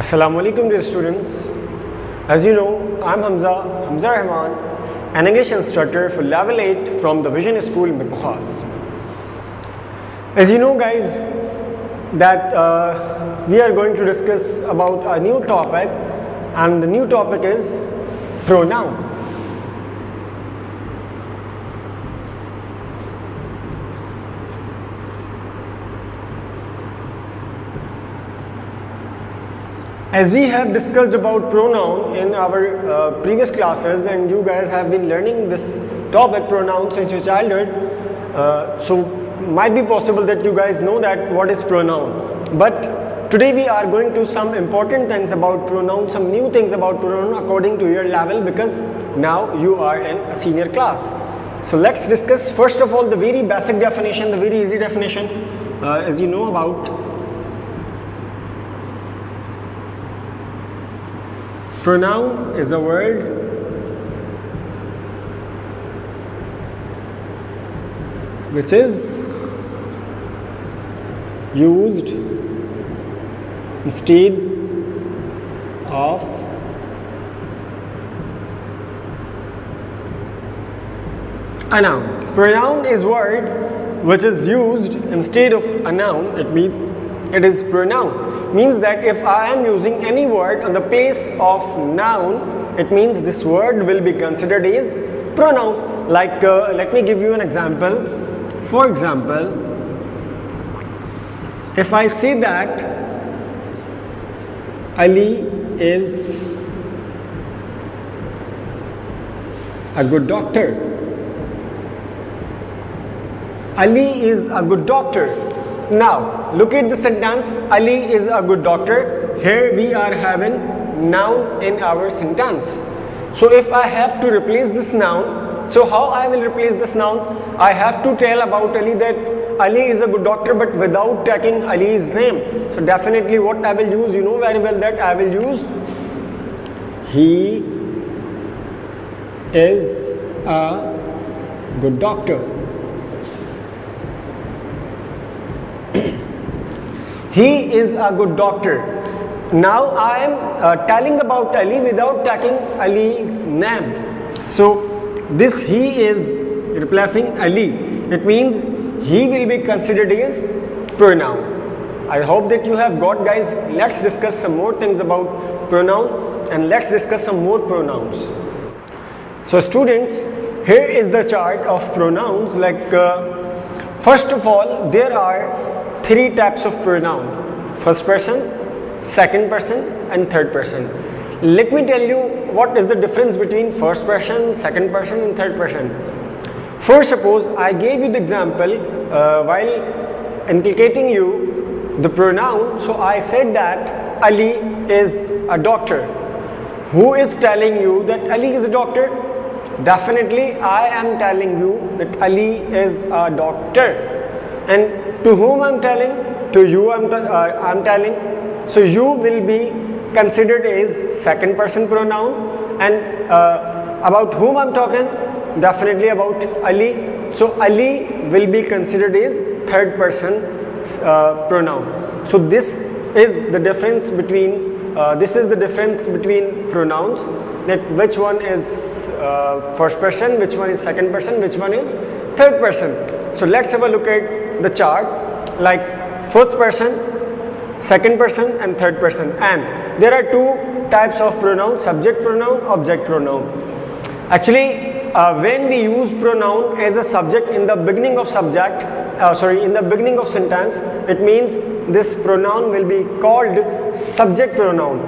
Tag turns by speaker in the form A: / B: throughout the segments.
A: Assalamu alaikum dear students. As you know, I'm Hamza Rahman, an English instructor for level 8 from the Vision School Mirpukhas. As you know guys, that we are going to discuss about a new topic, and the new topic is pronoun. As we have discussed about pronoun in our previous classes, and you guys have been learning this topic pronoun since your childhood, so might be possible that you guys know that what is pronoun. But today we are going to some important things about pronoun, some new things about pronoun according to your level, because now you are in a senior class. So let's discuss first of all the very basic definition, the very easy definition. As you know about pronoun is a word which is used instead of a noun. Pronoun is word which is used instead of a noun. It means it is pronoun. Means that if I am using any word on the place of noun, it means this word will be considered as pronoun. Like let me give you an example. For example, if I say that Ali is a good doctor. Ali is a good doctor. Now, look at the sentence, Ali is a good doctor. Here we are having noun in our sentence. So if I have to replace this noun, so how I will replace this noun? I have to tell about Ali that Ali is a good doctor, but without taking Ali's name. So definitely what I will use, you know very well that I will use he is a good doctor. He is a good doctor. Now I am telling about Ali without taking Ali's name. So this he is replacing Ali. It means he will be considered as pronoun. I hope that you have got, guys. Let's discuss some more things about pronoun, and let's discuss some more pronouns. So students, here is the chart of pronouns. Like first of all, there are three types of pronoun: first person, second person, and third person. Let me tell you what is the difference between first person, second person, and third person. First, suppose I gave you the example while inculcating you the pronoun. So I said that Ali is a doctor. Who is telling you that Ali is a doctor? Definitely I am telling you that Ali is a doctor. And to whom I'm telling? To you I'm telling. So you will be considered as second person pronoun. And about whom I'm talking? Definitely about Ali. So Ali will be considered as third person pronoun. So this is the difference between pronouns, that which one is first person, which one is second person, which one is third person. So let's have a look at the chart, like first person, second person, and third person. And there are two types of pronouns: subject pronoun, object pronoun. Actually, when we use pronoun as a subject in the beginning of in the beginning of sentence, it means this pronoun will be called subject pronoun.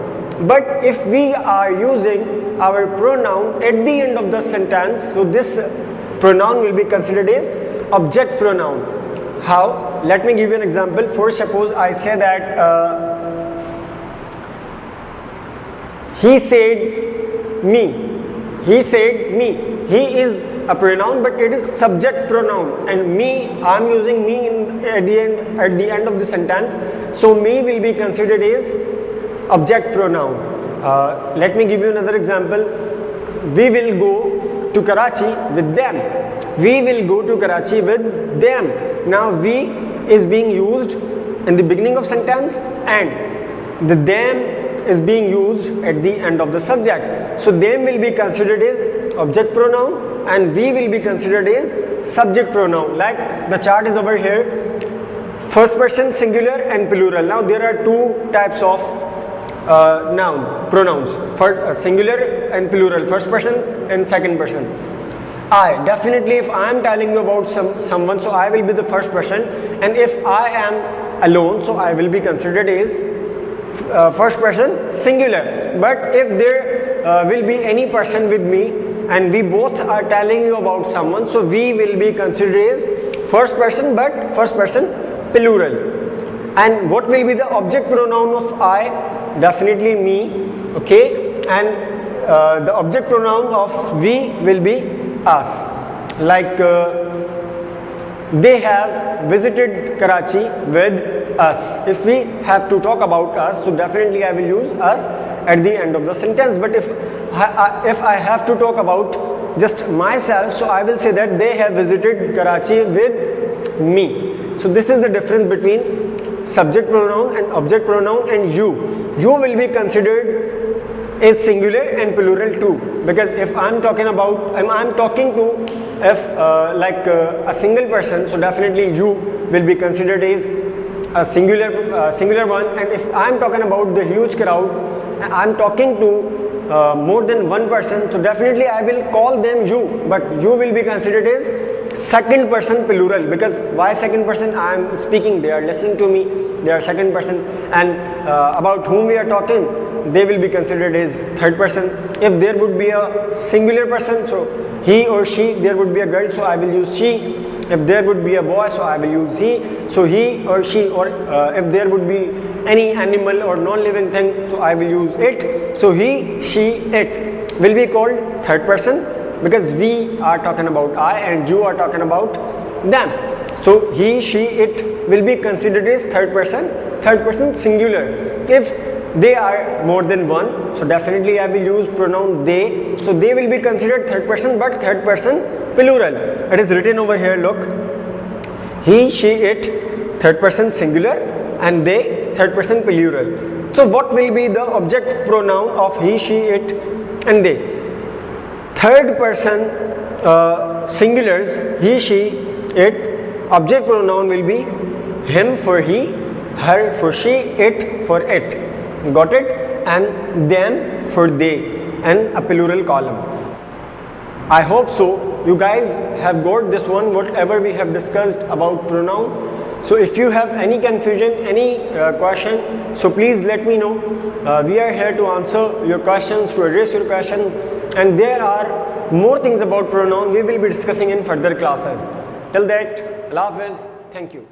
A: But if we are using our pronoun at the end of the sentence, so this pronoun will be considered as object pronoun. How? Let me give you an example. For suppose I say that he said me. He said me. He is a pronoun, but it is subject pronoun, and me, I am using me at the end of the sentence. So me will be considered as object pronoun. Let me give you another example. We will go to Karachi with them. We will go to Karachi with them. Now we is being used in the beginning of sentence, and the them is being used at the end of the subject. So them will be considered as object pronoun and we will be considered as subject pronoun. Like the chart is over here, first person singular and plural. Now there are two types of pronouns for singular and plural, first person and second person. I, definitely if I am telling you about someone, so I will be the first person, and if I am alone, so I will be considered as first person singular. But if there will be any person with me and we both are telling you about someone, so we will be considered as first person, but first person plural. And what will be the object pronoun of I? Definitely me, okay, and the object pronoun of we will be us. Like they have visited Karachi with us. If we have to talk about us, so definitely I will use us at the end of the sentence. But if I have to talk about just myself, so I will say that they have visited Karachi with me. So this is the difference between subject pronoun and object pronoun. And you will be considered is singular and plural too, because if I'm talking about, I'm talking to a single person, so definitely you will be considered as a singular one. And if I'm talking about the huge crowd, I'm talking to more than one person, so definitely I will call them you, but you will be considered as second person plural. Because why second person? I am speaking, they are listening to me, they are second person, and about whom we are talking, they will be considered as third person. If there would be a singular person, so he or she, there would be a girl, so I will use she. If there would be a boy, so I will use he, so he or she. Or if there would be any animal or non-living thing, so I will use it. So he, she, it will be called third person, because we are talking about I and you are talking about them. So he, she, it will be considered as third person singular. If they are more than one, so definitely I will use pronoun they, so they will be considered third person, but third person plural. It is written over here, look, he, she, it, third person singular, and they, third person plural. So what will be the object pronoun of he, she, it and they? Third person singulars, he, she, it, object pronoun will be him for he, her for she, it for it. Got it? And them for they, and a plural column. I hope so you guys have got this one, whatever we have discussed about pronoun. So if you have any confusion, any question, so please let me know. We are here to answer your questions, to address your questions, and there are more things about pronoun we will be discussing in further classes. Till that, Allah Hafiz, thank you.